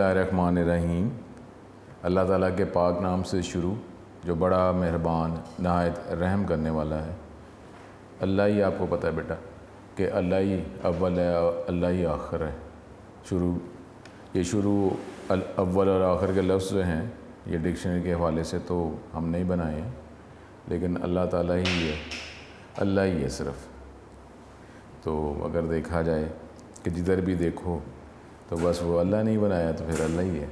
बिस्मिल्लाहिर्रहमानिर्रहीम। अल्लाह ताला के पाक नाम से शुरू जो बड़ा मेहरबान नहायत रहम करने वाला है। अल्लाह ही आपको पता है बेटा कि अल्लाह ही अव्वल है, अल्लाह ही आखिर है। ये शुरू अव्वल और आखिर के लफ्ज़ जो हैं ये डिक्शनरी के हवाले से तो हम नहीं बनाए हैं, लेकिन अल्लाह ताला ही है, अल्लाह ही है सिर्फ़। तो अगर देखा जाए कि जिधर भी देखो तो बस वो अल्लाह नहीं बनाया तो फिर अल्लाह ही है।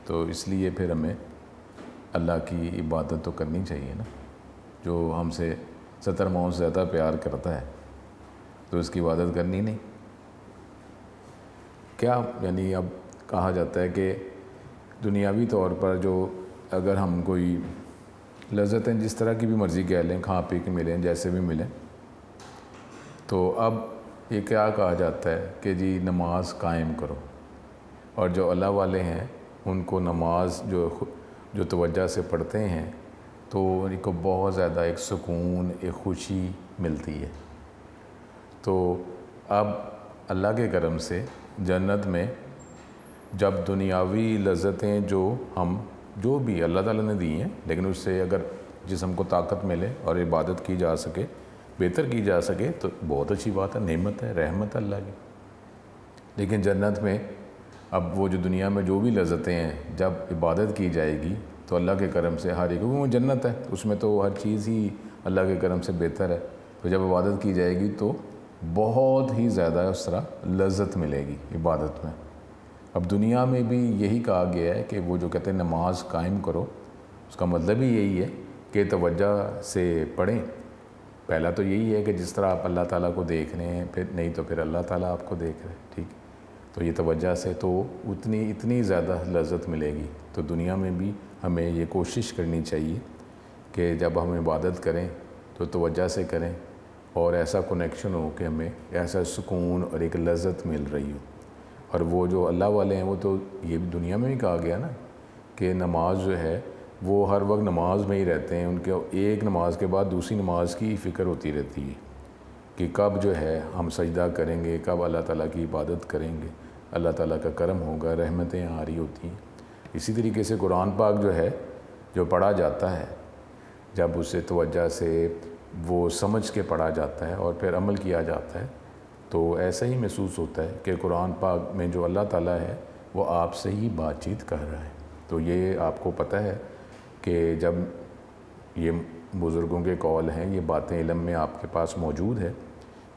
तो इसलिए फिर हमें अल्लाह की इबादत तो करनी चाहिए ना। जो हमसे 70 माओं से ज़्यादा प्यार करता है तो उसकी इबादत करनी नहीं क्या? यानी अब कहा जाता है कि दुनियावी तौर पर जो अगर हम कोई लज़्ज़तें जिस तरह की भी मर्ज़ी कह लें, खा पी के मिलें, जैसे भी मिलें, तो अब ये क्या कहा जाता है कि जी नमाज कायम करो। और जो अल्लाह वाले हैं उनको नमाज जो तवज्जो से पढ़ते हैं तो उनको बहुत ज़्यादा एक सुकून, एक खुशी मिलती है। तो अब अल्लाह के करम से जन्नत में जब दुनियावी लज़्ज़तें जो भी अल्लाह ताला ने दी हैं, लेकिन उससे अगर जिस्म को ताकत मिले और इबादत की जा सके, बेहतर की जा सके तो बहुत अच्छी बात है, नेमत है, रहमत है अल्लाह की। लेकिन जन्नत में अब वो जो दुनिया में जो भी लज़्ज़तें हैं जब इबादत की जाएगी तो अल्लाह के करम से हर एक, वो जन्नत है उसमें तो हर चीज़ ही अल्लाह के करम से बेहतर है। तो जब इबादत की जाएगी तो बहुत ही ज़्यादा उस तरह लज़्ज़त मिलेगी इबादत में। अब दुनिया में भी यही कहा गया है कि वो जो कहते हैं नमाज कायम करो, उसका मतलब ही यही है कि तवज्जो से पढ़ें। पहला तो यही है कि जिस तरह आप अल्लाह ताला को देख रहे हैं, फिर नहीं तो फिर अल्लाह ताला आपको देख रहे हैं, ठीक। तो ये तवज्जो से तो इतनी ज़्यादा लज़्ज़त मिलेगी। तो दुनिया में भी हमें ये कोशिश करनी चाहिए कि जब हम इबादत करें तो तवज्जो से करें और ऐसा कनेक्शन हो कि हमें ऐसा सुकून और एक लज़्ज़त मिल रही हो। और वो जो अल्लाह वाले हैं वो तो ये भी दुनिया में भी कहा गया ना कि नमाज जो है वो हर वक्त नमाज में ही रहते हैं। उनके एक नमाज के बाद दूसरी नमाज की फ़िक्र होती रहती है कि कब जो है हम सजदा करेंगे, कब अल्लाह ताला की इबादत करेंगे, अल्लाह ताला का करम होगा, रहमतें आ रही होती हैं। इसी तरीके से कुरान पाक जो है जो पढ़ा जाता है, जब उसे तवज्जो से वो समझ के पढ़ा जाता है और फिर अमल किया जाता है तो ऐसा ही महसूस होता है कि कुरान पाक में जो अल्लाह ताला है वो आपसे ही बातचीत कर रहा है। तो ये आपको पता है कि जब ये बुज़ुर्गों के कौल हैं, ये बातें इल्म में आपके पास मौजूद है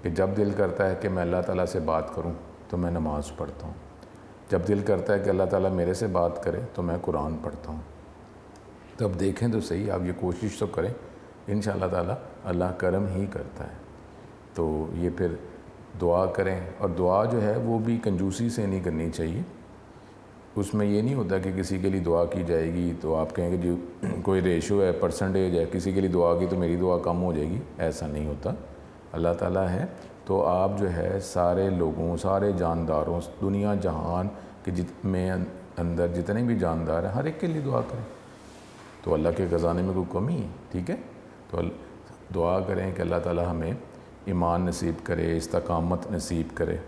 कि जब दिल करता है कि मैं अल्लाह ताला से बात करूं तो मैं नमाज़ पढ़ता हूं, जब दिल करता है कि अल्लाह ताला मेरे से बात करे तो मैं कुरान पढ़ता हूं। तब देखें तो सही, आप ये कोशिश तो करें, इंशाअल्लाह ताला अल्लाह करम ही करता है। तो ये फिर दुआ करें, और दुआ जो है वो भी कंजूसी से नहीं करनी चाहिए। उसमें ये नहीं होता कि किसी के लिए दुआ की जाएगी तो आप कहेंगे जो कोई रेशो है, परसेंटेज है, किसी के लिए दुआ की तो मेरी दुआ कम हो जाएगी, ऐसा नहीं होता। अल्लाह ताला है तो आप जो है सारे लोगों, सारे जानदारों, दुनिया जहान के में अंदर जितने भी जानदार हैं हर एक के लिए दुआ करें। तो अल्लाह के ख़ज़ाने में कोई कमी है, ठीक है। तो दुआ करें कि अल्लाह ताला हमें ईमान नसीब करे, इस्तकामत नसीब करे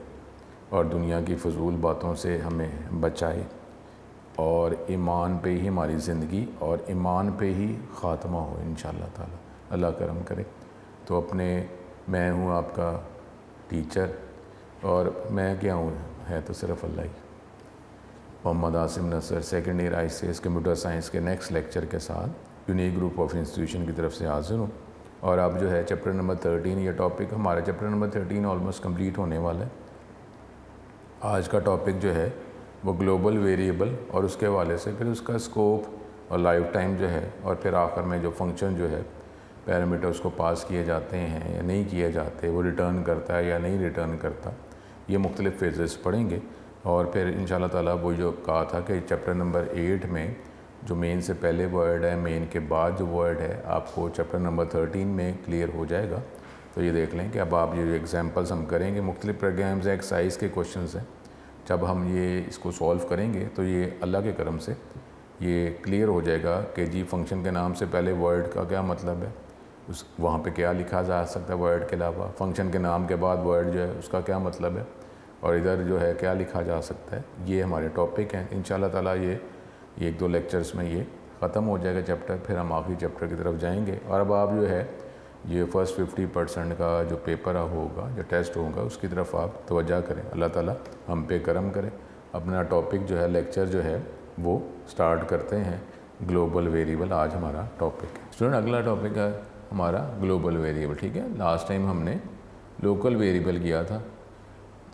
और दुनिया की फ़जूल बातों से हमें बचाए और ईमान पे ही हमारी ज़िंदगी और ईमान पे ही ख़ात्मा हो इंशाअल्लाह ताला। अल्लाह करम करे। तो मैं हूँ आपका टीचर, और मैं क्या हूँ, है तो सिर्फ़ अल्लाह ही। Mohammad Asim Nasar, second year ICS computer science के नेक्स्ट लेक्चर के साथ यूनिक ग्रुप ऑफ इंस्टीट्यूशन की तरफ से हाज़िर हूँ। और अब जो है चैप्टर नंबर 13 ये टॉपिक, हमारा चैप्टर नंबर 13 ऑलमोस्ट कंप्लीट होने वाला है। आज का टॉपिक जो है वो ग्लोबल वेरिएबल और उसके हवाले से फिर उसका स्कोप और लाइफ टाइम जो है, और फिर आखिर में जो फंक्शन जो है पैरामीटर उसको पास किए जाते हैं या नहीं किए जाते, वो रिटर्न करता है या नहीं रिटर्न करता, ये मुख्तलिफ फेजेस पढ़ेंगे। और फिर इंशाअल्लाह ताला वो जो कहा था कि चैप्टर नंबर 8 में जो मेन से पहले वर्ड है, मेन के बाद जो वर्ड है, आपको चैप्टर नंबर 13 में क्लियर हो जाएगा। तो ये देख लें कि अब आप ये जो एग्जांपल्स हम करेंगे, मुख्तलिफ प्रोग्राम्स हैं, एक्सरसाइज के क्वेश्चंस हैं, जब हम ये इसको सॉल्व करेंगे तो ये अल्लाह के करम से ये क्लियर हो जाएगा कि जी फंक्शन के नाम से पहले वर्ड का क्या मतलब है, वहाँ पे क्या लिखा जा सकता है वर्ड के अलावा, फंक्शन के नाम के बाद वर्ड जो है उसका क्या मतलब है, और इधर जो है क्या लिखा जा सकता है, ये हमारे टॉपिक हैं। इंशाल्लाह ताला ये 1-2 लेक्चर्स में ये ख़त्म हो जाएगा चैप्टर, फिर हम आखिरी चैप्टर की तरफ जाएंगे। और अब आप जो है ये फर्स्ट 50% का जो पेपर होगा, जो टेस्ट होगा, उसकी तरफ आप तवज्जो करें। अल्लाह ताला हम पे करम करें। अपना टॉपिक जो है, लेक्चर जो है वो स्टार्ट करते हैं। ग्लोबल वेरिएबल आज हमारा टॉपिक है। स्टूडेंट, अगला टॉपिक है हमारा ग्लोबल वेरिएबल। ठीक है, लास्ट टाइम हमने लोकल वेरिएबल किया था,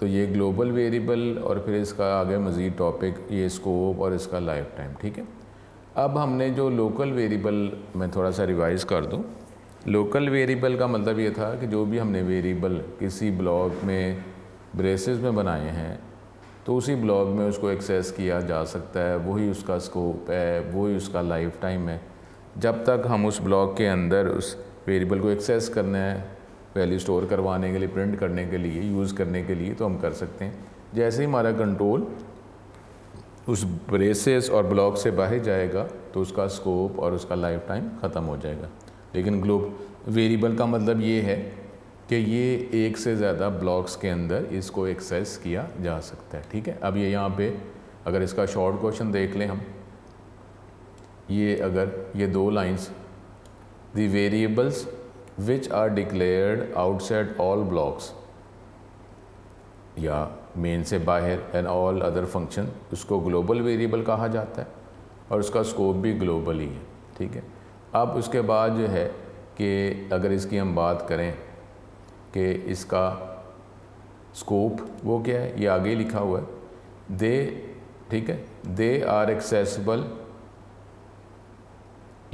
तो ये ग्लोबल वेरिएबल और फिर इसका आगे मज़ीद टॉपिक ये स्कोप और इसका लाइफ टाइम। ठीक है, अब हमने जो लोकल वेरिएबल में थोड़ा सा रिवाइज़ कर दूँ। लोकल वेरिएबल का मतलब ये था कि जो भी हमने वेरिएबल किसी ब्लॉक में ब्रेसेस में बनाए हैं तो उसी ब्लॉक में उसको एक्सेस किया जा सकता है, वही उसका स्कोप है, वही उसका लाइफ टाइम है। जब तक हम उस ब्लॉक के अंदर उस वेरिएबल को एक्सेस करना है, वैल्यू स्टोर करवाने के लिए, प्रिंट करने के लिए, यूज़ करने के लिए, तो हम कर सकते हैं। जैसे ही हमारा कंट्रोल उस ब्रेसेस और ब्लॉक से बाहर जाएगा तो उसका स्कोप और उसका लाइफ टाइम ख़त्म हो जाएगा। लेकिन वेरिएबल का मतलब ये है कि ये एक से ज़्यादा ब्लॉक्स के अंदर इसको एक्सेस किया जा सकता है। ठीक है, अब ये यहाँ पे अगर इसका शॉर्ट क्वेश्चन देख लें हम, ये अगर ये 2 lines, the variables which are declared outside all blocks, या मेन से बाहर एंड ऑल अदर फंक्शन, उसको ग्लोबल वेरिएबल कहा जाता है और उसका स्कोप भी ग्लोबल ही है। ठीक है, अब उसके बाद जो है कि अगर इसकी हम बात करें कि इसका स्कोप वो क्या है, ये आगे लिखा हुआ है, दे, ठीक है, दे आर एक्सेसिबल,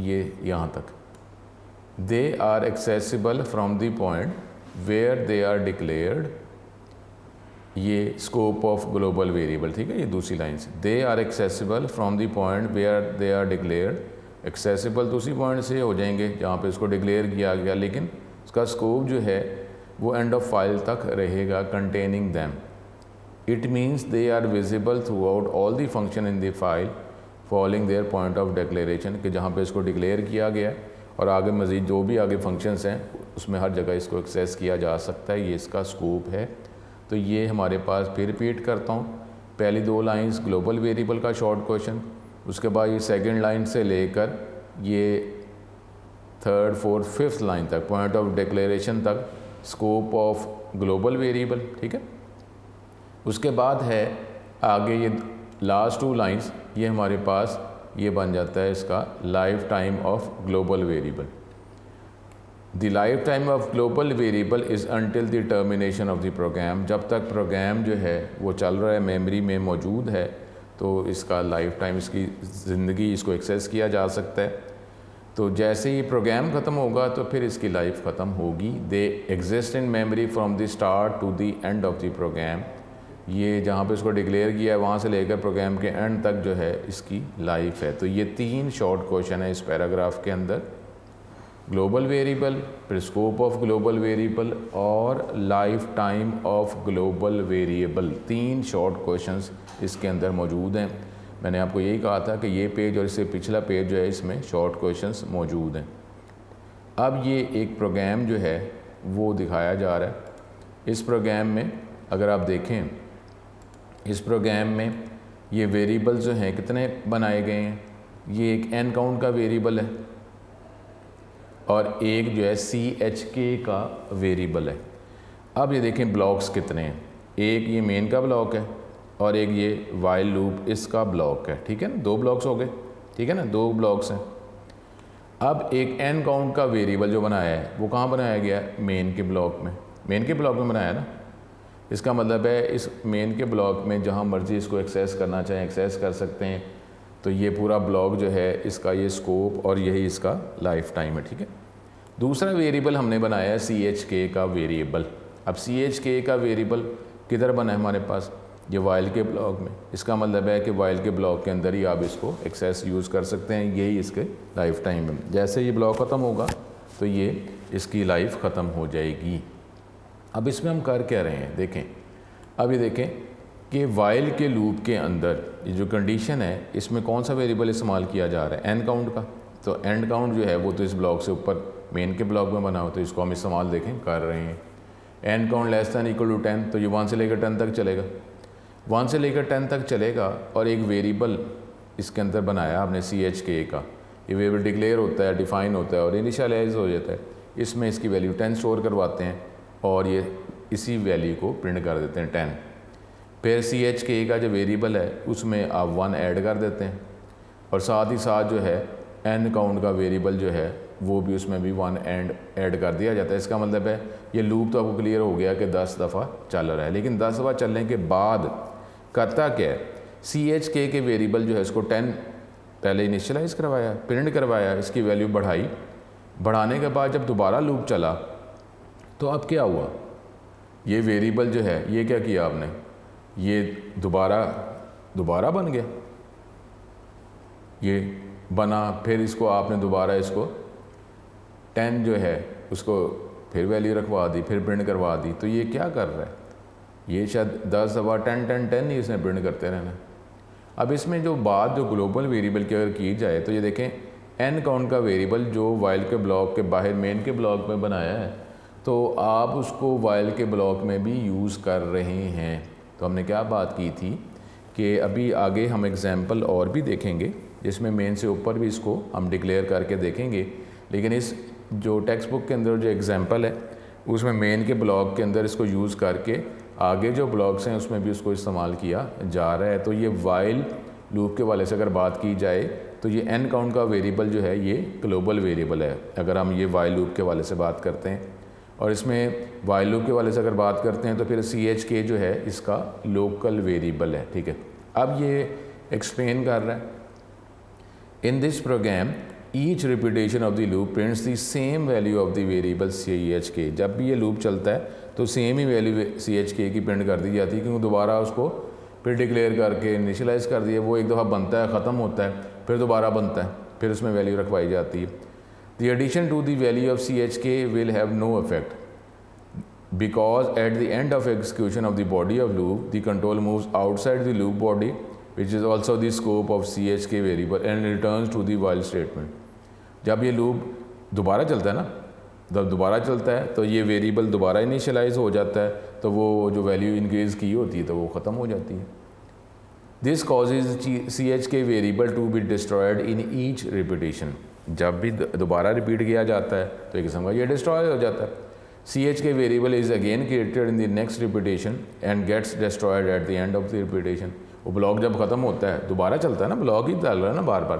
ये यहाँ तक, they are accessible from the point where they are declared, ये स्कोप ऑफ ग्लोबल वेरिएबल। ठीक है, ये दूसरी लाइन से, they are accessible from the point where they are declared. Accessible तो उसी पॉइंट से हो जाएंगे जहाँ पे इसको डिक्लेयर किया गया, लेकिन उसका स्कोप जो है वो एंड ऑफ फाइल तक रहेगा, containing them. It means they are visible throughout all the function in the file following their point of declaration, कि जहाँ पे इसको डिक्लेयर किया गया और आगे मज़ीद जो भी आगे फंक्शंस हैं उसमें हर जगह इसको एक्सेस किया जा सकता है। ये इसका स्कोप है। तो ये हमारे पास, फिर रिपीट करता हूँ, पहली 2 लाइंस ग्लोबल वेरिएबल का शॉर्ट क्वेश्चन, उसके बाद ये सेकंड लाइन से लेकर ये 3rd, 4th, 5th लाइन तक, पॉइंट ऑफ डिक्लेरेशन तक, स्कोप ऑफ ग्लोबल वेरिएबल। ठीक है, उसके बाद है आगे ये लास्ट 2 लाइंस, ये हमारे पास ये बन जाता है इसका lifetime of global variable. The lifetime of global variable is until the termination of the program. जब तक प्रोग्राम जो है वो चल रहा है, मेमोरी में मौजूद है, तो इसका लाइफ टाइम, इसकी ज़िंदगी, इसको एक्सेस किया जा सकता है। तो जैसे ही प्रोग्राम ख़त्म होगा तो फिर इसकी लाइफ ख़त्म होगी। They exist in memory from the start to the end of the program. ये जहाँ पे इसको डिक्लेयर किया है वहाँ से लेकर प्रोग्राम के एंड तक जो है इसकी लाइफ है। तो ये 3 शॉर्ट क्वेश्चन है इस पैराग्राफ के अंदर, ग्लोबल वेरिएबल, फिर स्कोप ऑफ ग्लोबल वेरिएबल और lifetime of global variable. 3 short questions इसके अंदर मौजूद हैं। मैंने आपको यही कहा था कि ये पेज और इससे पिछला पेज जो है इसमें शॉर्ट क्वेश्चंस मौजूद हैं। अब ये एक प्रोग्राम जो है वो दिखाया जा रहा है। इस प्रोग्राम में अगर आप देखें, इस प्रोग्राम में ये वेरिएबल जो हैं कितने बनाए गए हैं, ये एक n काउंट का वेरिएबल है और एक जो है CHK का वेरिएबल है। अब ये देखें ब्लॉक्स कितने हैं, एक ये मेन का ब्लॉक है और एक ये वाइल लूप इसका ब्लॉक है। ठीक है ना, 2 ब्लॉक्स हो गए। ठीक है ना, 2 ब्लॉक्स हैं। अब एक n काउंट का वेरिएबल जो बनाया है वो कहाँ बनाया गया है, मेन के ब्लॉक में। मेन के ब्लॉक में बनाया ना, इसका मतलब है इस मेन के ब्लॉक में जहाँ मर्जी इसको एक्सेस करना चाहें एक्सेस कर सकते हैं। तो ये पूरा ब्लॉक जो है इसका ये स्कोप और यही इसका लाइफ टाइम है। ठीक है, दूसरा वेरिएबल हमने बनाया है CHK का वेरिएबल। अब CHK का वेरिएबल किधर बना है हमारे पास, ये वाइल के ब्लॉक में। इसका मतलब है कि वाइल के ब्लॉक के अंदर ही आप इसको एक्सेस यूज़ कर सकते हैं, यही इसके लाइफ टाइम है। जैसे ये ब्लॉक ख़त्म होगा तो ये इसकी लाइफ ख़त्म हो जाएगी। अब इसमें हम कर क्या रहे हैं, देखें। अब ये देखें कि वाइल के लूप के अंदर ये जो कंडीशन है इसमें कौन सा वेरिएबल इस्तेमाल किया जा रहा है, n काउंट का। तो n काउंट जो है वो तो इस ब्लॉक से ऊपर मेन के ब्लॉक में बना हो, तो इसको हम इस्तेमाल देखें कर रहे हैं। N count less than equal to 10, तो ये 1 से लेकर 10 तक चलेगा, 1 से लेकर 10 तक चलेगा। और एक वेरिएबल इसके अंदर बनाया आपने CHK का, ये वेरिएबल डिक्लेयर होता है, डिफ़ाइन होता है और इनिशियलाइज हो जाता है। इसमें इसकी वैल्यू 10 स्टोर करवाते हैं और ये इसी वैल्यू को प्रिंट कर देते हैं 10। फिर CHK का जो वेरिएबल है उसमें आप 1 ऐड कर देते हैं और साथ ही साथ जो है एन काउंट का वेरिएबल जो है वो भी उसमें भी 1 ऐड कर दिया जाता है। इसका मतलब है ये लूप तो आपको क्लियर हो गया कि 10 दफ़ा चल रहा है। लेकिन 10 दफ़ा चलने के बाद करता क्या है, CHK के वेरिएबल जो है इसको 10 पहले इनिशियलाइज़ करवाया, प्रिंट करवाया, इसकी वैल्यू बढ़ाई, बढ़ाने के बाद जब दोबारा लूप चला तो अब क्या हुआ, ये वेरिएबल जो है ये क्या किया आपने, ये दोबारा बन गया, ये बना, फिर इसको आपने दोबारा इसको 10 जो है उसको फिर वैल्यू रखवा दी, फिर प्रिंट करवा दी। तो ये क्या कर रहा है, ये शायद 10 दफ़ा 10 10 10 ही इसने प्रिंट करते रहना। अब इसमें जो बात जो ग्लोबल वेरिएबल की अगर की जाए तो ये देखें एन काउंट का वेरिएबल जो वाइल के ब्लॉक के बाहर मेन के ब्लॉक में बनाया है, तो आप उसको वाइल के ब्लॉक में भी यूज़ कर रहे हैं। तो हमने क्या बात की थी कि अभी आगे हम एग्ज़ाम्पल और भी देखेंगे जिसमें मेन से ऊपर भी इसको हम डिक्लेयर करके देखेंगे। लेकिन इस जो टेक्स्ट बुक के अंदर जो एग्ज़ाम्पल है उसमें मेन के ब्लॉक के अंदर इसको यूज़ करके आगे जो ब्लॉक्स हैं उसमें भी उसको इस्तेमाल किया जा रहा है। तो ये वाइल लूप के वाले से अगर बात की जाए तो ये एन काउंट का वेरिएबल जो है ये ग्लोबल वेरिएबल है अगर हम ये वाइल लूप के वाले से बात करते हैं। और इसमें वाइल लूप के वाले से अगर बात करते हैं तो फिर CHK जो है इसका लोकल वेरिएबल है, ठीक है। अब ये एक्सप्लेन कर रहा है, in this program each repetition of the loop prints the same value of the variable CHK। जब भी ये लूप चलता है तो सेम ही वैल्यू CHK की प्रिंट कर दी जाती है, क्योंकि दोबारा उसको फिर डिक्लेयर करके इनिशियलाइज़ कर दिया, वो एक दफ़ा बनता है, ख़त्म होता है, फिर दोबारा बनता है, फिर उसमें वैल्यू रखवाई जाती है। The addition to the value of CHK will have no effect because at the end of execution of the body of loop the control moves outside the loop body which is also the scope of CHK variable and returns to the while statement। जब ये loop दोबारा चलता है ना, जब दोबारा चलता है तो ये वेरिएबल दोबारा इनिशियलाइज हो जाता है, तो वो जो वैल्यू इंक्रीज़ की होती है तो वो ख़त्म हो जाती है। This causes CHK variable to be destroyed in each repetition. जब भी दोबारा रिपीट किया जाता है तो एक किस्म का ये डिस्ट्रॉय हो जाता है। CHK variable is again created in the next repetition and gets destroyed at the end of the repetition. वो ब्लॉक जब ख़त्म होता है दोबारा चलता है ना, ब्लॉक ही चल रहा है ना बार बार,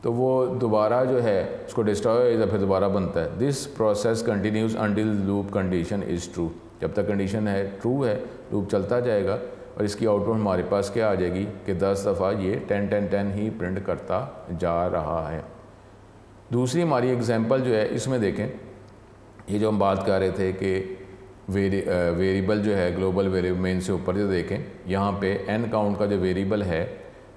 तो वो दोबारा जो है उसको डिस्ट्रॉय या फिर दोबारा बनता है। This process continues until loop condition is true. जब तक कंडीशन है ट्रू है लूप चलता जाएगा और इसकी आउटपुट हमारे पास क्या आ जाएगी कि 10 दफ़ा ये 10 10 10 ही प्रिंट करता जा रहा है। दूसरी हमारी एग्जांपल जो है इसमें देखें, ये जो हम बात कर रहे थे कि वेरिएबल जो है ग्लोबल वेरिएबल मेन से ऊपर जो देखें, यहाँ पे एन काउंट का जो वेरिएबल है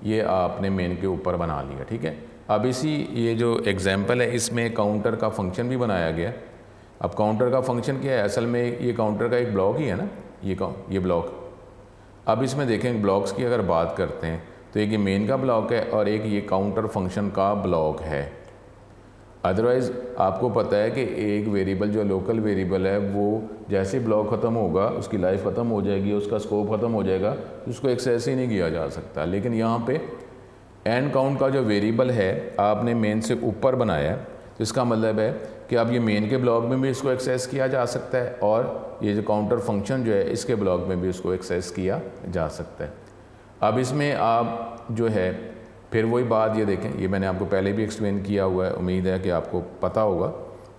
ये आपने मेन के ऊपर बना लिया, ठीक है। अब ये जो एग्जांपल है इसमें काउंटर का फंक्शन भी बनाया गया। अब काउंटर का फंक्शन क्या है, असल में ये काउंटर का एक ब्लॉक ही है ना, ये ब्लॉक। अब इसमें देखें ब्लॉक्स की अगर बात करते हैं तो एक ये मेन का ब्लॉक है और एक ये काउंटर फंक्शन का ब्लॉक है। अदरवाइज़ आपको पता है कि एक वेरिएबल जो लोकल वेरिएबल है वो जैसे ब्लॉक ख़त्म होगा उसकी लाइफ ख़त्म हो जाएगी, उसका स्कोप ख़त्म हो जाएगा, उसको एक्सेस ही नहीं किया जा सकता। लेकिन यहाँ पे एन काउंट का जो वेरिएबल है आपने मेन से ऊपर बनाया है, तो इसका मतलब है कि अब ये मेन के ब्लॉक में भी इसको एक्सेस किया जा सकता है और ये जो काउंटर फंक्शन जो है इसके ब्लॉक में भी उसको एक्सेस किया जा सकता है। अब इसमें आप जो है फिर वही बात ये देखें, ये मैंने आपको पहले भी एक्सप्लेन किया हुआ है, उम्मीद है कि आपको पता होगा।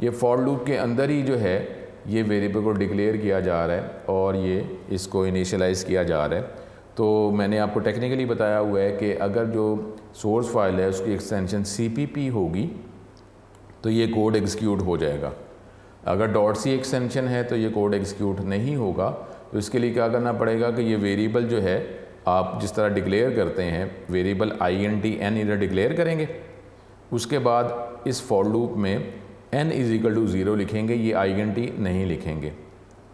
ये फॉर लूप के अंदर ही जो है ये वेरिएबल को डिक्लेयर किया जा रहा है और ये इसको इनिशियलाइज़ किया जा रहा है। तो मैंने आपको टेक्निकली बताया हुआ है कि अगर जो सोर्स फाइल है उसकी एक्सटेंशन CPP होगी तो ये कोड एग्जीक्यूट हो जाएगा। अगर .c एक्सटेंशन है तो ये कोड एग्जीक्यूट नहीं होगा। तो इसके लिए क्या करना पड़ेगा कि ये वेरिएबल जो है आप जिस तरह डिक्लेयर करते हैं वेरिएबल int n इधर डिक्लेयर करेंगे, उसके बाद इस फॉर लूप में n = 0 लिखेंगे, ये int नहीं लिखेंगे,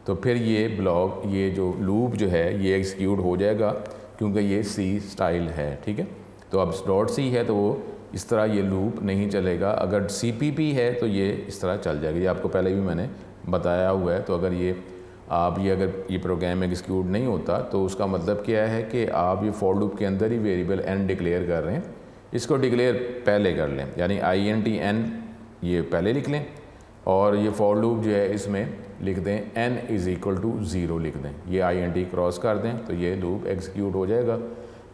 तो फिर ये ब्लॉक ये जो लूप जो है ये एग्जीक्यूट हो जाएगा क्योंकि ये C स्टाइल है, ठीक है। तो अब .c है तो वो इस तरह ये लूप नहीं चलेगा। अगर CPP है तो ये इस तरह चल जाएगा, ये आपको पहले भी मैंने बताया हुआ है। तो अगर ये आप ये अगर ये प्रोग्राम एग्जीक्यूट नहीं होता तो उसका मतलब क्या है कि आप ये फॉर लूप के अंदर ही वेरिएबल n डिक्लेयर कर रहे हैं, इसको डिक्लेयर पहले कर लें, यानी int n ये पहले लिख लें और ये फॉर लूप जो है इसमें लिख दें n = 0 लिख दें, ये int क्रॉस कर दें तो ये लूप एग्जीक्यूट हो जाएगा।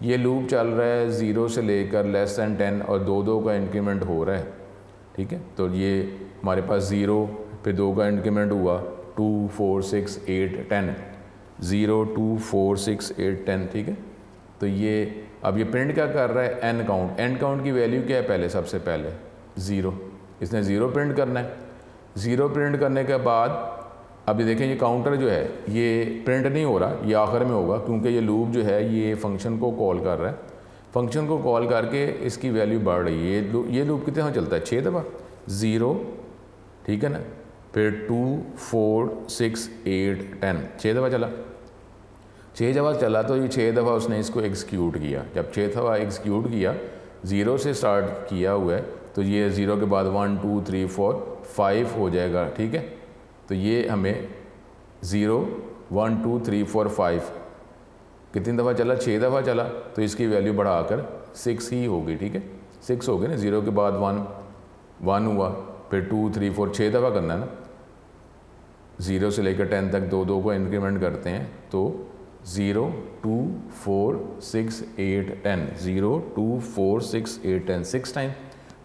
ये लूप चल रहा है 0 से लेकर <10 और 2 का इंक्रीमेंट हो रहा है, ठीक है। तो ये हमारे पास 0 फिर 2 का इंक्रीमेंट हुआ 2 4 6 8 10, 0 2 4 6 8 10, ठीक है। तो ये अब ये प्रिंट क्या कर रहा है, n काउंट की वैल्यू क्या है, पहले सबसे पहले 0, इसने 0 प्रिंट करना है। 0 प्रिंट करने के बाद अभी देखें ये काउंटर जो है ये प्रिंट नहीं हो रहा, ये आखिर में होगा क्योंकि ये लूप जो है ये फंक्शन को कॉल कर रहा है, फंक्शन को कॉल करके इसकी वैल्यू बढ़ रही है। ये लूप कितने दफ़ा चलता है, 6 दफ़ा, 0, ठीक है ना, फिर 2 4 6 8 10, 6 दफ़ा चला। 6 दफ़ा चला तो ये 6 दफ़ा उसने इसको एग्जीक्यूट किया। जब 6 दफ़ा एग्जीक्यूट किया, 0 से स्टार्ट किया हुआ है तो ये 0 के बाद 1 2 3 4 5 हो जाएगा, ठीक है। तो ये हमें 0 1 2 3 4 5 कितनी दफ़ा चला, 6 दफ़ा चला, तो इसकी वैल्यू बढ़ाकर 6 ही होगी, ठीक है, 6 हो गई ना। 0 के बाद 1 हुआ, फिर 2 3 4 6 दफ़ा करना है ना, 0 से लेकर 10 तक 2 को इंक्रीमेंट करते हैं तो 0 2 4 6 8 10, 0 2 4 6 8 10, 6 टाइम।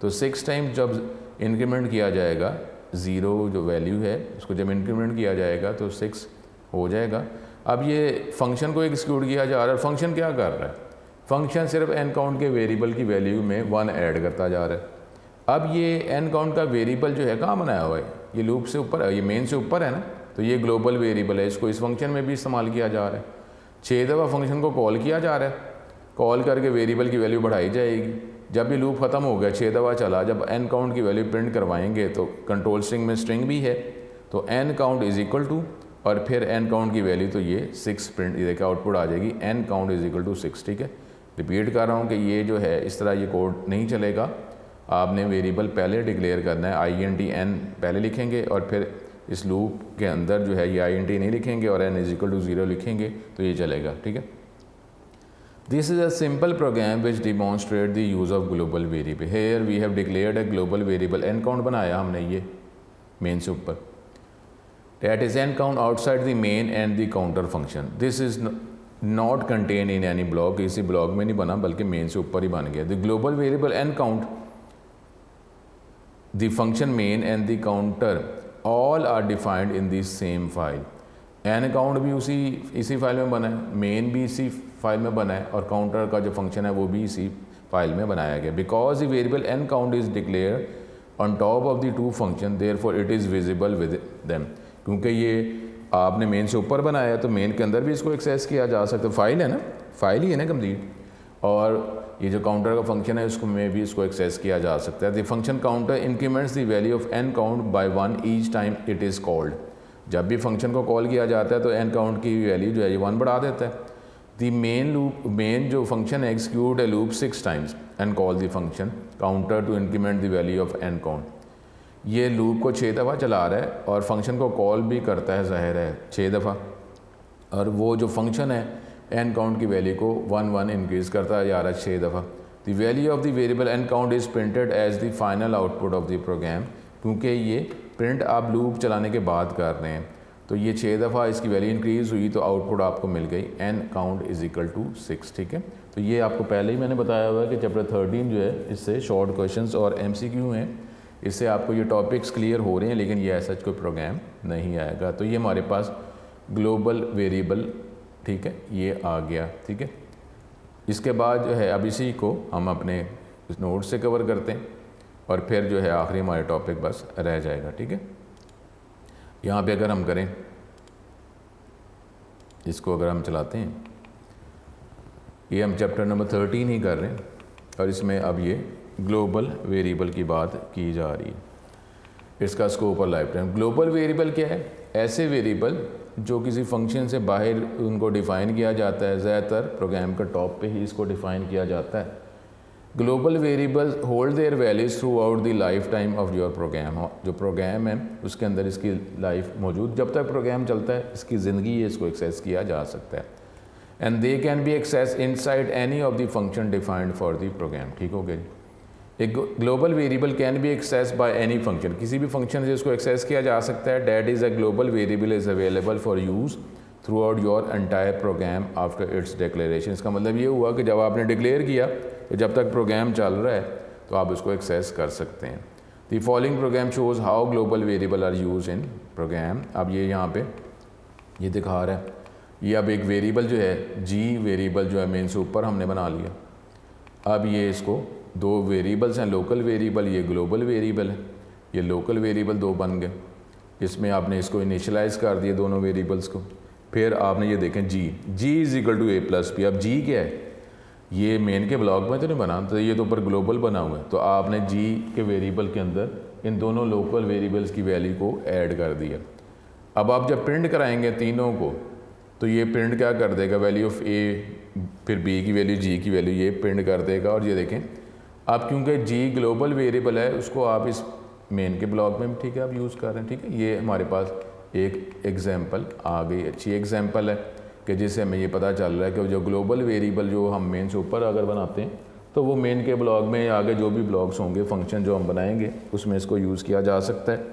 तो 6 टाइम जब इंक्रीमेंट किया जाएगा, 0 जो वैल्यू है उसको जब इंक्रीमेंट किया जाएगा तो 6 हो जाएगा। अब ये फंक्शन को एग्जीक्यूट किया जा रहा है, फंक्शन क्या कर रहा है, फंक्शन सिर्फ n काउंट के वेरिएबल की वैल्यू में 1 ऐड करता जा रहा है। अब ये n काउंट का वेरिएबल जो है कहाँ बनाया हुआ है, ये लूप से ऊपर है, ये मेन से ऊपर है ना, तो ये ग्लोबल वेरिएबल है, इसको इस फंक्शन में भी इस्तेमाल किया जा रहा है। 6 दफ़ा फंक्शन को कॉल किया जा रहा है, कॉल करके वेरिएबल की वैल्यू बढ़ाई जाएगी। जब ये लूप ख़त्म हो गया, 6 दफ़ा चला, जब n काउंट की वैल्यू प्रिंट करवाएंगे तो कंट्रोल स्ट्रिंग में स्ट्रिंग भी है, तो n काउंट = और फिर n काउंट की वैल्यू तो ये 6 प्रिंट, ये देखिए आउटपुट आ जाएगी n काउंट = 6, ठीक है। रिपीट कर रहा हूँ कि ये जो है इस तरह ये कोड नहीं चलेगा, आपने वेरिएबल पहले डिक्लेयर करना है, int n पहले लिखेंगे और फिर इस लूप के अंदर जो है ये int नहीं लिखेंगे और n = 0 लिखेंगे तो ये चलेगा, ठीक है। This is a simple program which demonstrate the use of global variable. Here we have declared a global variable n count बनाया हमने ये मेन से ऊपर, that is n count outside the main and the counter function. This is not contained in any block, किसी block में नहीं बना बल्कि मेन से ऊपर ही बन गया। The global variable n count, the function main and the counter all are defined in the same file. n count भी इसी फाइल में बना है, मेन भी इसी फाइल में बना है और काउंटर का जो फंक्शन है वो भी इसी फाइल में बनाया गया। Because the variable n count is declare on top of the 2 function, therefore it is visible with them. क्योंकि ये आपने मेन से ऊपर बनाया है तो मेन के अंदर भी इसको एक्सेस किया जा सकता है, फाइल है ना, फाइल ही है ना कंप्लीट, और ये जो काउंटर का फंक्शन है उसको में भी इसको एक्सेस किया जा सकता है। The function counter increments the value of n count by 1 each time it is called. जब भी फंक्शन को कॉल किया जाता है तो n काउंट की वैल्यू जो है ये 1 बढ़ा देता है। द मेन जो फंक्शन है execute a loop 6 times and call the function counter to increment the value of n count. ये लूप को 6 दफ़ा चला रहा है और फंक्शन को कॉल भी करता है, ज़ाहिर है 6 दफ़ा, और वो जो फंक्शन है n काउंट की वैल्यू को 1 1 इंक्रीज़ करता जा रहा है 6 दफ़ा। The value of the variable n count is printed as the final output of the program. क्योंकि ये प्रिंट आप लूप चलाने के बाद कर रहे हैं तो ये 6 दफ़ा इसकी वैल्यू इंक्रीज़ हुई तो आउटपुट आपको मिल गई n काउंट = 6, ठीक है। तो ये आपको पहले ही मैंने बताया हुआ है कि चैप्टर 13 जो है इससे शॉर्ट क्वेश्चंस और MCQ हैं, इससे आपको ये टॉपिक्स क्लियर हो रहे हैं, लेकिन ये ऐसा कोई प्रोग्राम नहीं आएगा। तो ये हमारे पास ग्लोबल वेरिएबल, ठीक है, ये आ गया, ठीक है। इसके बाद जो है अब इसी को हम अपने नोट से कवर करते हैं और फिर जो है आखिरी हमारे टॉपिक बस रह जाएगा, ठीक है। यहाँ पे अगर हम करें इसको, अगर हम चलाते हैं, ये हम चैप्टर नंबर 13 ही कर रहे हैं और इसमें अब ये ग्लोबल वेरिएबल की बात की जा रही है, इसका स्कोप और लाइफ टाइम। ग्लोबल वेरिएबल क्या है, ऐसे वेरिएबल जो किसी फंक्शन से बाहर उनको डिफ़ाइन किया जाता है, ज़्यादातर प्रोग्राम का टॉप पे ही इसको डिफ़ाइन किया जाता है। Global variables hold their values throughout the lifetime of your program. जो प्रोग्राम है उसके अंदर इसकी लाइफ मौजूद, जब तक प्रोग्राम चलता है इसकी ज़िंदगी है, इसको एक्सेस किया जा सकता है। And they can be access inside any of the function defined for the program. ठीक हो गया जी। एक global variable can be access by any function, किसी भी फंक्शन से इसको एक्सेस किया जा सकता है। That is a global variable is available for use throughout your entire program after its declaration. इसका मतलब ये हुआ कि जब आपने डिक्लेयर किया तो जब तक प्रोग्राम चल रहा है तो आप उसको एक्सेस कर सकते हैं। The following program shows how global variable are use in program. अब ये यहाँ पे ये दिखा रहा है, ये अब एक वेरिएबल जो है जी वेरिएबल जो है मेन से ऊपर हमने बना लिया। अब ये इसको दो वेरिएबल्स हैं, लोकल वेरिएबल, ये ग्लोबल वेरिएबल है। ये लोकल वेरिएबल दो बन गए, इसमें आपने इसको इनिशलाइज कर दिया दोनों वेरिएबल्स को। फिर आपने ये देखें G is equal to A plus B. अब जी क्या है, ये मेन के ब्लॉक में तो नहीं बना, तो ये तो ऊपर ग्लोबल बना हुआ है, तो आपने जी के वेरिएबल के अंदर इन दोनों लोकल वेरिएबल्स की वैल्यू को ऐड कर दिया। अब आप जब प्रिंट कराएंगे तीनों को तो ये प्रिंट क्या कर देगा, वैल्यू ऑफ ए, फिर बी की वैल्यू, जी की वैल्यू, ये प्रिंट कर देगा। और ये देखें अब क्योंकि जी ग्लोबल वेरिएबल है उसको आप इस मेन के ब्लॉक में ठीक है आप यूज़ कर रहे हैं। ठीक है, ये हमारे पास एक एग्जाम्पल आ गई, अच्छी एग्जाम्पल है कि जिससे हमें ये पता चल रहा है कि जो ग्लोबल वेरिएबल जो हम मेन से ऊपर अगर बनाते हैं तो वो मेन के ब्लॉक में आगे जो भी ब्लॉक्स होंगे फंक्शन जो हम बनाएंगे उसमें इसको यूज़ किया जा सकता है।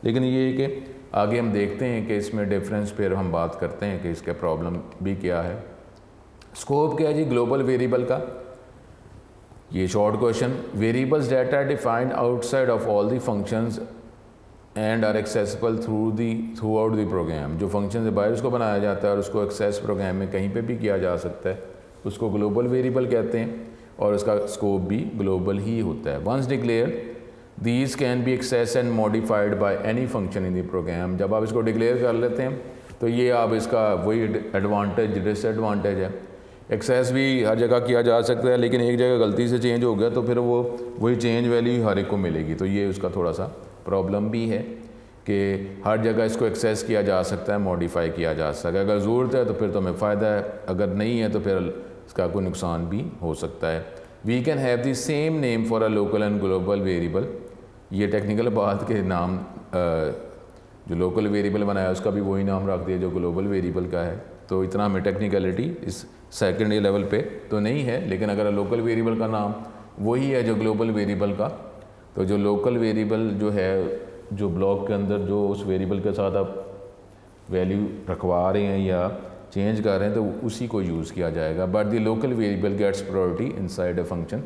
लेकिन ये कि आगे हम देखते हैं कि इसमें डिफरेंस, फिर हम बात करते हैं कि इसका प्रॉब्लम भी क्या है। स्कोप क्या है जी ग्लोबल वेरिएबल का, ये short question. Variables data defined outside of all the functions and are accessible throughout the program. जो फंक्शन से बाहर उसको बनाया जाता है और उसको एक्सेस प्रोग्राम में कहीं पे भी किया जा सकता है, उसको ग्लोबल वेरिएबल कहते हैं और उसका स्कोप भी ग्लोबल ही होता है। Once declare these can be access and modified by any function in the program. जब आप इसको डिक्लेयर कर लेते हैं तो ये आप इसका वही एडवांटेज डिसएडवांटेज है। एक्सेस भी हर जगह किया जा सकता है, लेकिन एक जगह गलती से चेंज हो गया तो फिर वो वही चेंज वैल्यू हर एक को मिलेगी, तो ये उसका थोड़ा सा प्रॉब्लम भी है कि हर जगह इसको एक्सेस किया जा सकता है, मॉडिफाई किया जा सकता है। अगर ज़रूरत है तो फिर तो हमें फ़ायदा है, अगर नहीं है तो फिर इसका कोई नुकसान भी हो सकता है। We can have the same name for a local and global variable. ये टेक्निकल बात के नाम जो लोकल वेरिएबल बनाया उसका भी वही नाम रख दिया जो ग्लोबल वेरिएबल का है, तो इतना हमें टेक्निकलिटी इस सेकेंड लेवल पे तो नहीं है। लेकिन अगर लोकल वेरिएबल का नाम वही है जो ग्लोबल वेरिएबल का, तो जो लोकल वेरिएबल जो है जो ब्लॉक के अंदर जो उस वेरिएबल के साथ आप वैल्यू रखवा रहे हैं या चेंज कर रहे हैं तो उसी को यूज़ किया जाएगा। But the local variable gets priority inside a function.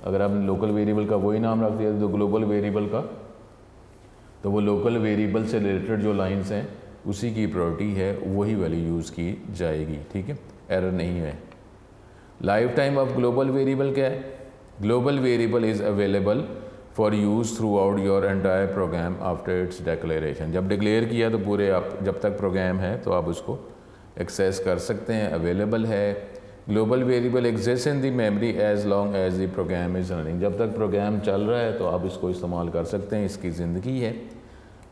अगर आपने लोकल वेरिएबल का वही नाम रख दिया तो ग्लोबल वेरिएबल का, तो वो लोकल वेरिएबल से रिलेटेड जो लाइंस हैं उसी की प्रायोरिटी है, वही वैल्यू यूज़ की जाएगी। ठीक है, एरर नहीं है। Lifetime of global variable क्या है, global variable is available for use throughout your entire program after its declaration. जब डिक्लेयर किया तो पूरे आप जब तक प्रोग्राम है तो आप उसको एक्सेस कर सकते हैं, अवेलेबल है। Global variable exist in the memory as long as the program is running. जब तक प्रोग्राम चल रहा है तो आप इसको इस्तेमाल कर सकते हैं, इसकी ज़िंदगी है।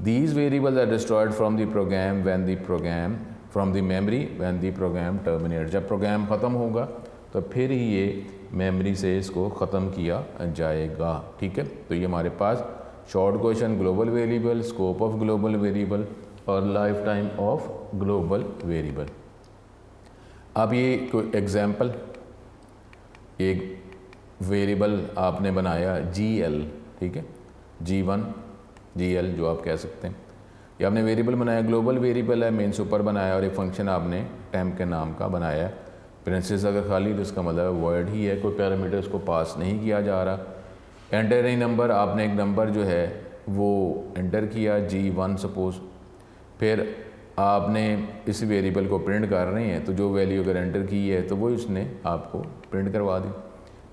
These variables are destroyed from the program when the program from the memory when the program terminate. जब प्रोग्राम ख़त्म होगा तो फिर ही ये मेमोरी से इसको ख़त्म किया जाएगा। ठीक है, तो ये हमारे पास short question global variable, scope of global variable और lifetime of global variable. अब ये कोई एग्जाम्पल, एक वेरिएबल आपने बनाया GL, ठीक है, G1 GL जो आप कह सकते हैं, ये आपने वेरिएबल बनाया, ग्लोबल वेरिएबल है, मेन सुपर बनाया और एक फंक्शन आपने टेम्प के नाम का बनाया। प्रिंसेस अगर खाली तो इसका मतलब वर्ड ही है, कोई पैरामीटर उसको पास नहीं किया जा रहा। एंटर ए नंबर, आपने एक नंबर जो है वो एंटर किया G1 सपोज, फिर आपने इस वेरिएबल को प्रिंट कर रहे हैं तो जो वैल्यू अगर एंटर की है तो वो इसने आपको प्रिंट करवा दी।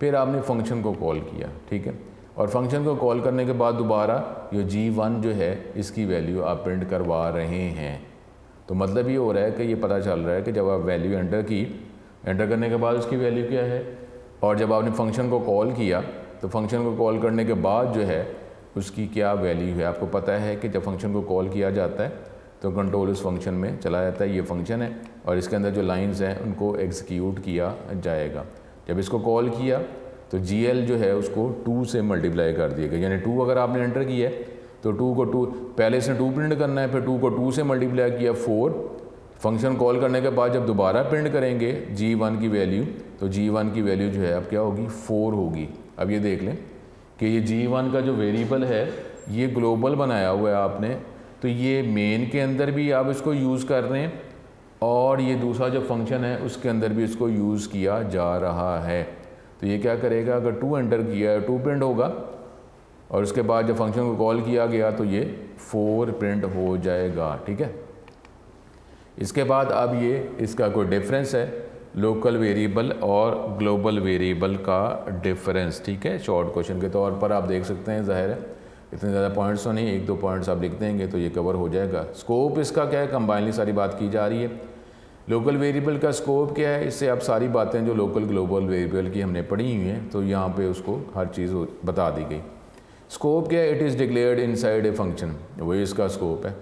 फिर आपने फंक्शन को कॉल किया, ठीक है, और फंक्शन को कॉल करने के बाद दोबारा ये G1 जो है इसकी वैल्यू आप प्रिंट करवा रहे हैं। तो मतलब ये हो रहा है कि ये पता चल रहा है कि जब आप वैल्यू एंटर की, एंटर करने के बाद उसकी वैल्यू क्या है, और जब आपने फंक्शन को कॉल किया तो फंक्शन को कॉल करने के बाद जो है उसकी क्या वैल्यू है। आपको पता है कि जब फंक्शन को कॉल किया जाता है तो कंट्रोल उस फंक्शन में चला जाता है, ये फंक्शन है और इसके अंदर जो लाइंस हैं उनको एग्जीक्यूट किया जाएगा। जब इसको कॉल किया तो GL जो है उसको 2 से मल्टीप्लाई कर दिया गया, यानी 2 अगर आपने एंटर किया है तो 2 को 2 पहले इसने 2 प्रिंट करना है, फिर 2 को 2 से मल्टीप्लाई किया 4, फंक्शन कॉल करने के बाद जब दोबारा प्रिंट करेंगे G1 की वैल्यू, तो G1 की वैल्यू जो है अब क्या होगी 4 होगी। अब ये देख लें कि ये G1 का जो वेरिएबल है ये ग्लोबल बनाया हुआ है आपने, तो ये मेन के अंदर भी आप इसको यूज़ कर रहे हैं और ये दूसरा जो फंक्शन है उसके अंदर भी इसको यूज़ किया जा रहा है। तो ये क्या करेगा, अगर 2 एंटर किया है 2 प्रिंट होगा और उसके बाद जब फंक्शन को कॉल किया गया तो ये 4 प्रिंट हो जाएगा। ठीक है, इसके बाद अब ये इसका कोई डिफरेंस है लोकल वेरिएबल और ग्लोबल वेरिएबल का डिफरेंस। ठीक है, शॉर्ट क्वेश्चन के तौर पर आप देख सकते हैं, ज़ाहिर है इतने ज़्यादा पॉइंट्स तो नहीं, 1-2 पॉइंट्स आप लिख देंगे तो ये कवर हो जाएगा। स्कोप इसका क्या है, कंबाइनली सारी बात की जा रही है। लोकल वेरिएबल का स्कोप क्या है, इससे आप सारी बातें जो लोकल ग्लोबल वेरिएबल की हमने पढ़ी हुई हैं तो यहाँ पे उसको हर चीज़ बता दी गई। स्कोप क्या है, it is declared inside a function, वही इसका स्कोप है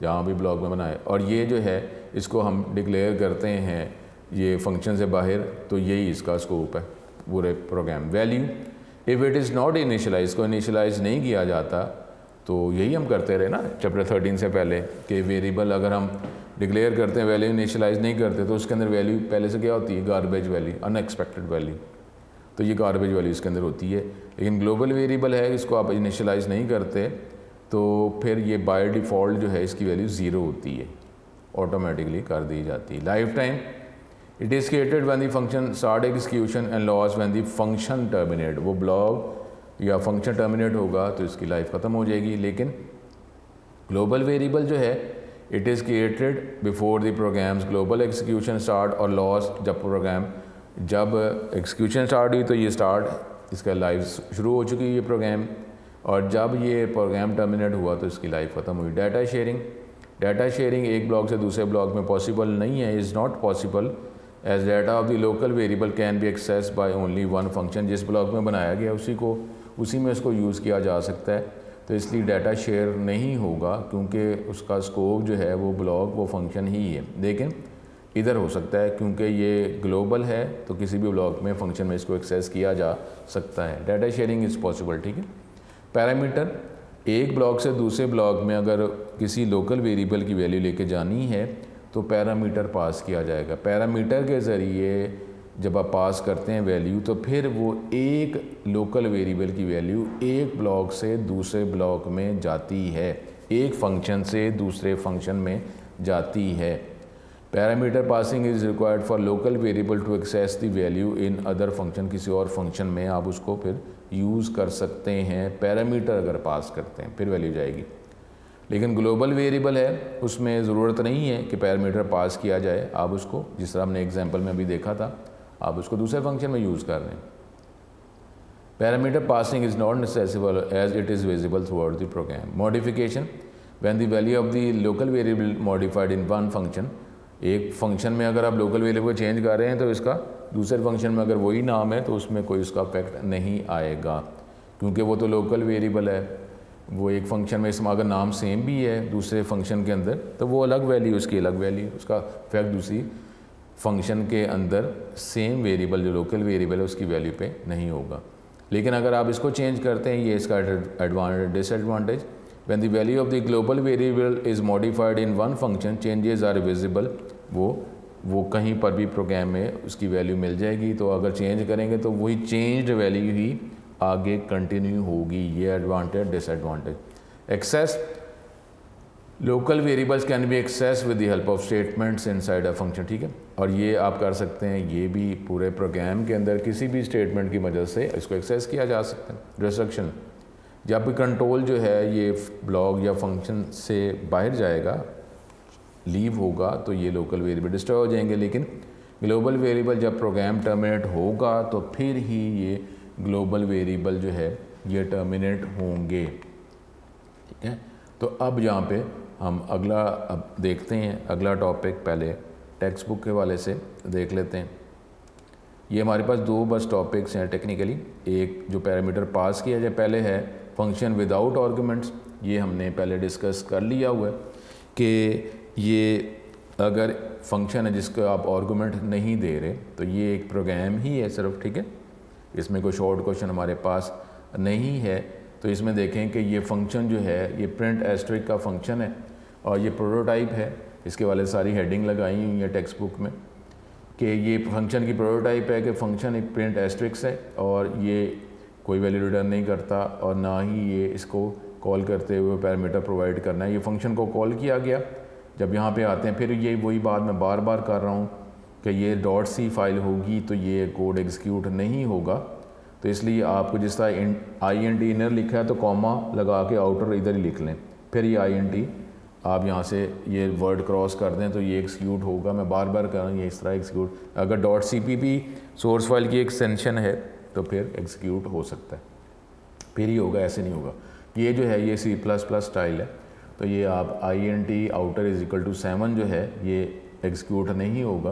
जहाँ भी ब्लॉक में बनाए, और ये जो है इसको हम डिक्लेयर करते हैं ये फंक्शन से बाहर, तो यही इसका स्कोप है पूरे program. Value if it is not initialise, को इनिशलाइज नहीं किया जाता तो यही हम करते रहे ना चैप्टर 13 से पहले कि वेरिएबल अगर हम डिक्लेयर करते हैं वैल्यू इनिशलाइज नहीं करते तो उसके अंदर वैल्यू पहले से क्या होती है, गार्बेज वैल्यू, अनएक्सपेक्टेड वैल्यू, तो ये गार्बेज वैल्यू इसके अंदर होती है। लेकिन ग्लोबल वेरिएबल है, इसको आप इनिशलाइज नहीं करते तो फिर ये बाय डिफ़ॉल्ट जो है इसकी वैल्यू 0 होती है, ऑटोमेटिकली कर दी जाती है। Life time it is created when the function start execution and loss when the function terminate, वो ब्लॉक या फंक्शन टर्मिनेट होगा तो इसकी लाइफ ख़त्म हो जाएगी। लेकिन ग्लोबल वेरिएबल जो है it is created before the program's global execution start और लॉस, जब एग्जीक्यूशन स्टार्ट हुई तो ये स्टार्ट इसका लाइफ शुरू हो चुकी है ये प्रोग्राम, और जब ये प्रोग्राम टर्मिनेट हुआ तो इसकी लाइफ ख़त्म हुई। डाटा शेयरिंग एक ब्लॉक से दूसरे ब्लॉक में पॉसिबल नहीं है, is not possible as data of the local variable can be access by only one function, जिस ब्लॉक में बनाया गया उसी में इसको यूज़ किया जा सकता है, तो इसलिए डाटा शेयर नहीं होगा क्योंकि उसका स्कोप जो है वो ब्लॉक वो फंक्शन ही है। लेकिन इधर हो सकता है क्योंकि ये ग्लोबल है तो किसी भी ब्लॉक में फंक्शन में इसको एक्सेस किया जा सकता है। Data sharing is possible. ठीक है, पैरामीटर एक ब्लॉक से दूसरे ब्लॉक में अगर किसी लोकल वेरिएबल की वैल्यू लेके जानी है तो पैरामीटर पास किया जाएगा। पैरामीटर के ज़रिए जब आप पास करते हैं वैल्यू तो फिर वो एक लोकल वेरिएबल की वैल्यू एक ब्लॉक से दूसरे ब्लॉक में जाती है, एक फंक्शन से दूसरे फंक्शन में जाती है। Parameter passing is required for local variable to access the value in other function, किसी और फंक्शन में आप उसको फिर यूज़ कर सकते हैं। पैरामीटर अगर पास करते हैं फिर वैल्यू जाएगी। लेकिन ग्लोबल वेरिएबल है उसमें ज़रूरत नहीं है कि पैरामीटर पास किया जाए, आप उसको जिस तरह हमने एग्जांपल में अभी देखा था आप उसको दूसरे फंक्शन में यूज़ कर रहे हैं। Parameter passing is not necessary as it is visible throughout the program. Modification when the value of the local variable modified in one function, एक फंक्शन में अगर आप लोकल वेरिएबल को चेंज कर रहे हैं तो इसका दूसरे फंक्शन में अगर वही नाम है तो उसमें कोई इसका इफेक्ट नहीं आएगा क्योंकि वो तो लोकल वेरिएबल है। वो एक फंक्शन में इसमें अगर नाम सेम भी है दूसरे फंक्शन के अंदर तो वो अलग वैल्यू, उसकी अलग वैल्यू, उसका इफेक्ट दूसरी फंक्शन के अंदर सेम वेरिएबल जो लोकल वेरिएबल है उसकी वैल्यू पे नहीं होगा। लेकिन अगर आप इसको चेंज करते हैं, ये इसका advantage disadvantage, when the value of the global variable is modified in one function changes are visible, वो कहीं पर भी प्रोग्राम में उसकी वैल्यू मिल जाएगी। तो अगर चेंज करेंगे तो वही चेंज्ड वैल्यू ही आगे कंटिन्यू होगी। ये advantage disadvantage. Access local variables can be access with the help of statements inside a function. ठीक है, और ये आप कर सकते हैं, ये भी पूरे प्रोग्राम के अंदर किसी भी स्टेटमेंट की मदद से इसको एक्सेस किया जा सकता है। रिस्ट्रिक्शन, जब भी कंट्रोल जो है ये ब्लॉक या फंक्शन से बाहर जाएगा, लीव होगा तो ये लोकल वेरिएबल डिस्ट्रॉय हो जाएंगे। लेकिन ग्लोबल वेरिएबल जब प्रोग्राम टर्मिनेट होगा तो फिर ही ये ग्लोबल वेरिएबल जो है ये टर्मिनेट होंगे। ठीक है, तो अब यहाँ पे हम अगला अब देखते हैं, अगला टॉपिक पहले टेक्स्ट बुक के वाले से देख लेते हैं। ये हमारे पास दो बस टॉपिक्स हैं टेक्निकली। एक जो पैरामीटर पास किया जाए, पहले है फंक्शन विदाउट आर्गूमेंट्स, ये हमने पहले डिस्कस कर लिया हुआ है कि ये अगर फंक्शन है जिसको आप आर्गूमेंट नहीं दे रहे तो ये एक प्रोग्राम ही है सिर्फ। ठीक है, इसमें कोई शॉर्ट क्वेश्चन हमारे पास नहीं है। तो इसमें देखें कि ये फंक्शन जो है ये प्रिंट एस्ट्रिक का फंक्शन है और ये प्रोटोटाइप है। इसके वाले सारी हेडिंग लगाई हुई है टेक्स्ट बुक में कि ये फंक्शन की प्रोटोटाइप है कि फंक्शन एक प्रिंट एस्ट्रिक्स है और ये कोई वैल्यू रिटर्न नहीं करता और ना ही ये इसको कॉल करते हुए पैरामीटर प्रोवाइड करना है। ये फंक्शन को कॉल किया गया। जब यहाँ पे आते हैं फिर ये वही बात मैं बार बार कर रहा हूँ कि ये .c फाइल होगी तो ये कोड एग्जीक्यूट नहीं होगा। तो इसलिए आपको जिस तरह INT इनर लिखा है तो कॉमा लगा के आउटर इधर ही लिख लें, फिर ये INT आप यहाँ से ये वर्ड क्रॉस कर दें तो ये एग्जीक्यूट होगा। मैं बार बार कर रहा हूँ ये इस तरह एग्जीक्यूट, अगर .cpp सोर्स फाइल की एक्सटेंशन है तो फिर एग्जीक्यूट हो सकता है, फिर ही होगा, ऐसे नहीं होगा। ये जो है ये C++ स्टाइल है तो ये आप INT outer is equal to 7 जो है ये एग्जीक्यूट नहीं होगा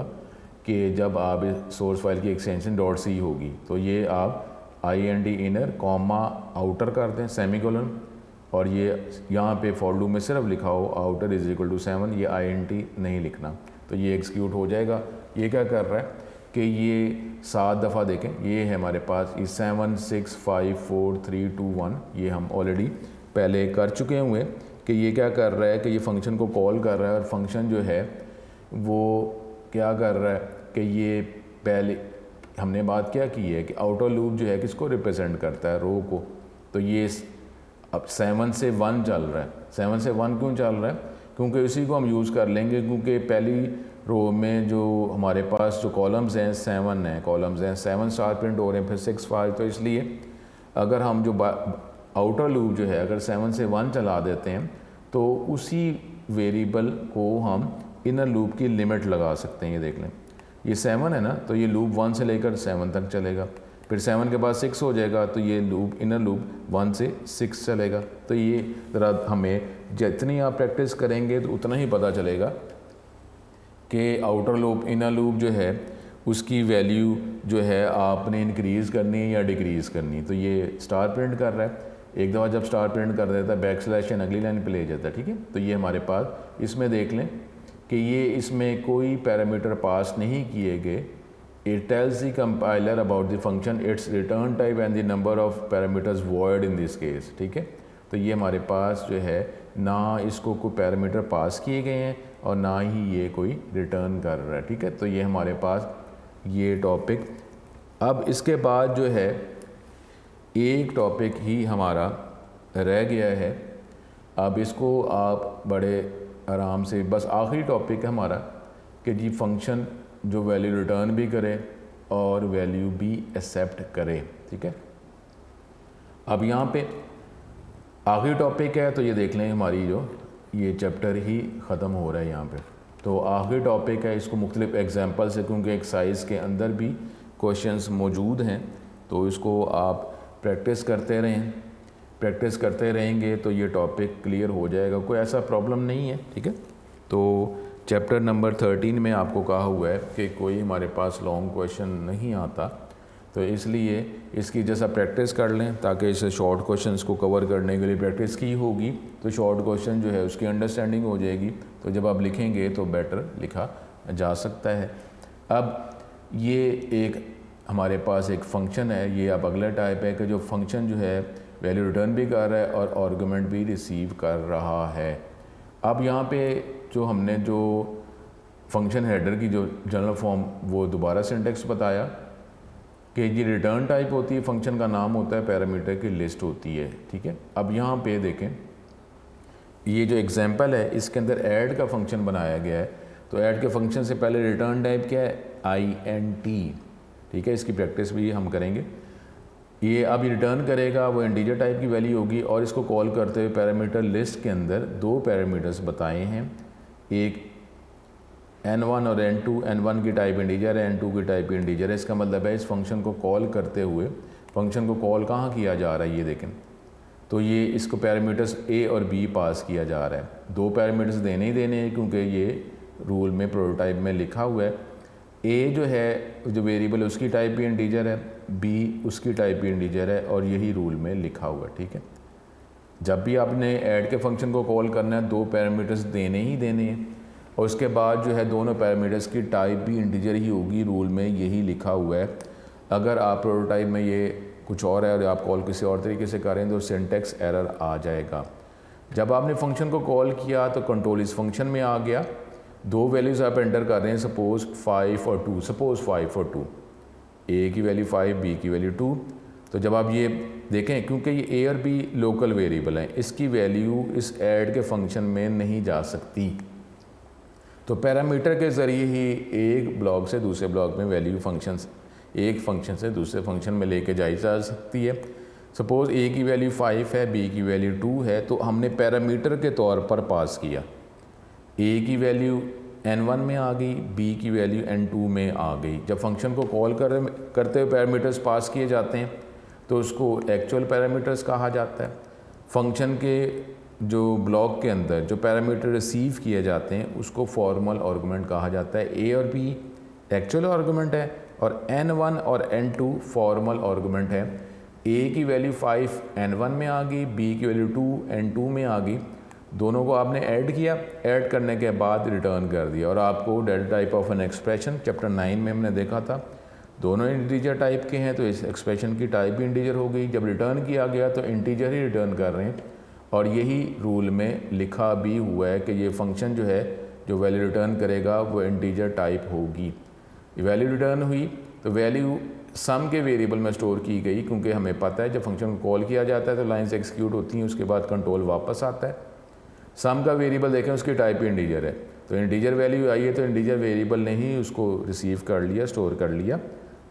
कि जब आप सोर्स फाइल की एक्सटेंशन .c होगी। तो ये आप INT इनर कॉमा आउटर कर दें सेमीकोलन और ये यहाँ पे फॉर लूप में सिर्फ लिखा हो आउटर इज इक्वल टू 7, ये INT नहीं लिखना, तो ये एग्जीक्यूट हो जाएगा। ये क्या कर रहा है कि ये 7 दफ़ा देखें, ये है हमारे पास ये 7 6 5 4 3 2 1, ये हम ऑलरेडी पहले कर चुके हुए कि ये क्या कर रहा है कि ये फंक्शन को कॉल कर रहा है और फंक्शन जो है वो क्या कर रहा है कि ये पहले हमने बात क्या की है कि आउटर लूप जो है किसको रिप्रेजेंट करता है, रो को। तो ये अब 7 से 1 चल रहा है। 7 से 1 क्यों चल रहा है? क्योंकि इसी को हम यूज़ कर लेंगे क्योंकि पहली रो में जो हमारे पास जो कॉलम्स हैं 7 हैं, कॉलम्स हैं 7 स्टार प्रिंट हो रहे हैं, फिर 6 5। तो इसलिए अगर हम जो आउटर लूप जो है अगर 7 से 1 चला देते हैं तो उसी वेरिएबल को हम इनर लूप की लिमिट लगा सकते हैं। ये देख लें ये 7 है ना, तो ये लूप 1 से लेकर 7 तक चलेगा, फिर 7 के बाद 6 हो जाएगा तो ये लूप इनर लूप 1 से 6 चलेगा। तो ये ज़रा हमें जितनी आप प्रैक्टिस करेंगे तो उतना ही पता चलेगा कि आउटर लूप इनर लूप जो है उसकी वैल्यू जो है आपने इंक्रीज़ करनी है या डिक्रीज़ करनी। तो ये स्टार प्रिंट कर रहा है, एक दफ़ा जब स्टार प्रिंट कर देता है बैकस्लैश अगली लाइन पे ले जाता है, ठीक है। तो ये हमारे पास इसमें देख लें कि ये इसमें कोई पैरामीटर पास नहीं किए गए। It tells the compiler about the function, it's return type and the number of parameters void in this case, ठीक है। तो ये हमारे पास जो है ना इसको कोई पैरामीटर पास किए गए हैं और ना ही ये कोई रिटर्न कर रहा है, ठीक है। तो ये हमारे पास ये टॉपिक। अब इसके बाद जो है एक टॉपिक ही हमारा रह गया है। अब इसको आप बड़े आराम से, बस आखिरी टॉपिक है हमारा कि जी फंक्शन जो वैल्यू रिटर्न भी करे और वैल्यू भी एक्सेप्ट करे, ठीक है। अब यहाँ पे आखिरी टॉपिक है तो ये देख लें हमारी जो ये चैप्टर ही ख़त्म हो रहा है यहाँ पे। तो आखिरी टॉपिक है, इसको मुख्तलिफ एग्जांपल से, क्योंकि एक्सरसाइज के अंदर भी क्वेश्चंस मौजूद हैं तो इसको आप प्रैक्टिस करते रहें। प्रैक्टिस करते रहेंगे तो ये टॉपिक क्लियर हो जाएगा, कोई ऐसा प्रॉब्लम नहीं है, ठीक है। तो चैप्टर नंबर 13 में आपको कहा हुआ है कि कोई हमारे पास लॉन्ग क्वेश्चन नहीं आता, तो इसलिए इसकी जैसा प्रैक्टिस कर लें ताकि इसे शॉर्ट क्वेश्चंस को कवर करने के लिए प्रैक्टिस की होगी तो शॉर्ट क्वेश्चन जो है उसकी अंडरस्टैंडिंग हो जाएगी। तो जब आप लिखेंगे तो बेटर लिखा जा सकता है। अब ये एक हमारे पास एक फ़ंक्शन है, ये अब अगला टाइप है कि जो फंक्शन जो है वैल्यू रिटर्न भी कर रहा है और आर्गुमेंट भी रिसीव कर रहा है। अब यहाँ पे जो हमने जो फंक्शन हेडर की जो जनरल फॉर्म वो दोबारा सिंटेक्स बताया कि ये रिटर्न टाइप होती है, फंक्शन का नाम होता है, पैरामीटर की लिस्ट होती है, ठीक है। अब यहाँ पे देखें ये जो एग्जांपल है इसके अंदर ऐड का फंक्शन बनाया गया है। तो ऐड के फंक्शन से पहले रिटर्न टाइप क्या है, INT, ठीक है। इसकी प्रैक्टिस भी हम करेंगे। ये अब रिटर्न करेगा वो इंटीजर टाइप की वैल्यू होगी और इसको कॉल करते हुए पैरामीटर लिस्ट के अंदर 2 पैरामीटर्स बताए हैं, एक N1 और N2। N1 की टाइप इंटीजर है, N2 की टाइप इंटीजर है। इसका मतलब है इस फंक्शन को कॉल करते हुए फंक्शन को कॉल कहाँ किया जा रहा है, ये देखें। तो ये इसको पैरामीटर्स A और B पास किया जा रहा है। 2 पैरामीटर्स देने ही देने हैं क्योंकि ये रूल में प्रोटोटाइप में लिखा हुआ है। A जो है जो वेरिएबल है उसकी टाइप भी इंटीजर है, B उसकी टाइप भी इंटीजर है और यही रूल में लिखा हुआ है, ठीक है। जब भी आपने ऐड के फंक्शन को कॉल करना है 2 पैरामीटर्स देने ही देने हैं और उसके बाद जो है दोनों पैरामीटर्स की टाइप भी इंटीजर ही होगी, रूल में यही लिखा हुआ है। अगर आप प्रोटोटाइप में ये कुछ और है और आप कॉल किसी और तरीके से करें तो सिंटैक्स एरर आ जाएगा। जब आपने फंक्शन को कॉल किया तो कंट्रोल इस फंक्शन में आ गया, दो वैल्यूज़ आप एंटर कर रहे हैं, सपोज़ 5 और 2, सपोज़ 5 और 2, ए की वैल्यू 5, बी की वैल्यू 2। तो जब आप ये देखें, क्योंकि ये ए और बी लोकल वेरिएबल हैं, इसकी वैल्यू इस ऐड के फंक्शन में नहीं जा सकती, तो पैरामीटर के ज़रिए ही एक ब्लॉक से दूसरे ब्लॉक में वैल्यू फंक्शंस, एक फंक्शन से दूसरे फंक्शन में लेके जाई जा सकती है। सपोज़ ए की वैल्यू 5 है, बी की वैल्यू 2 है, तो हमने पैरामीटर के तौर पर पास किया, ए की वैल्यू n1 में आ गई, बी की वैल्यू n2 में आ गई। जब फंक्शन को कॉल करते हुए पैरामीटर्स पास किए जाते हैं तो उसको एक्चुअल पैरामीटर्स कहा जाता है। फंक्शन के जो ब्लॉक के अंदर जो पैरामीटर रिसीव किए जाते हैं उसको फॉर्मल आर्गुमेंट कहा जाता है। ए और बी एक्चुअल आर्गुमेंट है और n1 और n2 फॉर्मल आर्गुमेंट है। ए की वैल्यू 5 n1 में आ गई, बी की वैल्यू 2 n2 में आ गई, दोनों को आपने ऐड किया, ऐड करने के बाद रिटर्न कर दिया और आपको data type of an expression chapter 9 में हमने देखा था, दोनों इंटीजर टाइप के हैं तो इस एक्सप्रेशन की टाइप भी इंटीजर हो गई। जब रिटर्न किया गया तो इंटीजर ही रिटर्न कर रहे हैं और यही रूल में लिखा भी हुआ है कि ये फंक्शन जो है जो वैल्यू रिटर्न करेगा वो इंटीजर टाइप होगी। वैल्यू रिटर्न हुई तो वैल्यू सम के वेरिएबल में स्टोर की गई, क्योंकि हमें पता है जब फंक्शन को कॉल किया जाता है तो लाइन्स एग्जीक्यूट होती हैं, उसके बाद कंट्रोल वापस आता है। सम का वेरिएबल देखें उसकी टाइप ही इंटीजर है, तो इंटीजर वैल्यू आई है तो इंटीजर वेरिएबल ने ही उसको रिसीव कर लिया, स्टोर कर लिया।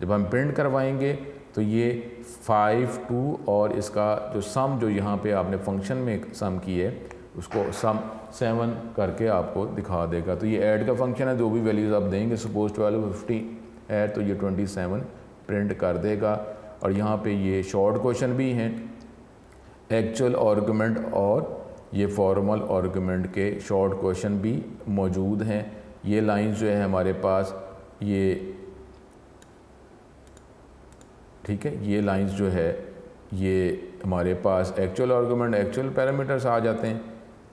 जब हम प्रिंट करवाएंगे तो ये 5, 2 और इसका जो सम जो यहाँ पे आपने फंक्शन में सम की है उसको सम 7 करके आपको दिखा देगा। तो ये ऐड का फंक्शन है, जो भी वैल्यूज़ आप देंगे, सपोज 12 50 है तो ये 27 प्रिंट कर देगा। और यहाँ पे ये शॉर्ट क्वेश्चन भी हैं, एक्चुअल आर्गुमेंट और ये फॉर्मल आर्गुमेंट के शॉर्ट क्वेश्चन भी मौजूद हैं। ये लाइंस जो है हमारे पास, ये ठीक है, ये लाइंस जो है ये हमारे पास एक्चुअल आर्गुमेंट, एक्चुअल पैरामीटर्स आ जाते हैं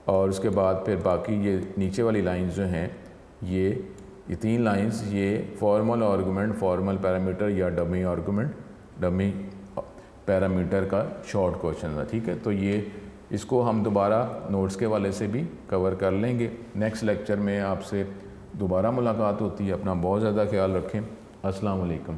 और उसके बाद फिर बाकी ये नीचे वाली लाइंस जो हैं ये 3 लाइंस, ये फॉर्मल आर्गुमेंट, फॉर्मल पैरामीटर या डमी आर्गुमेंट, डमी पैरामीटर का शॉर्ट क्वेश्चन है। ठीक है, तो ये इसको हम दोबारा नोट्स के वाले से भी कवर कर लेंगे। नेक्स्ट लेक्चर में आपसे दोबारा मुलाकात होती है। अपना बहुत ज़्यादा ख्याल रखें। अस्सलाम वालेकुम।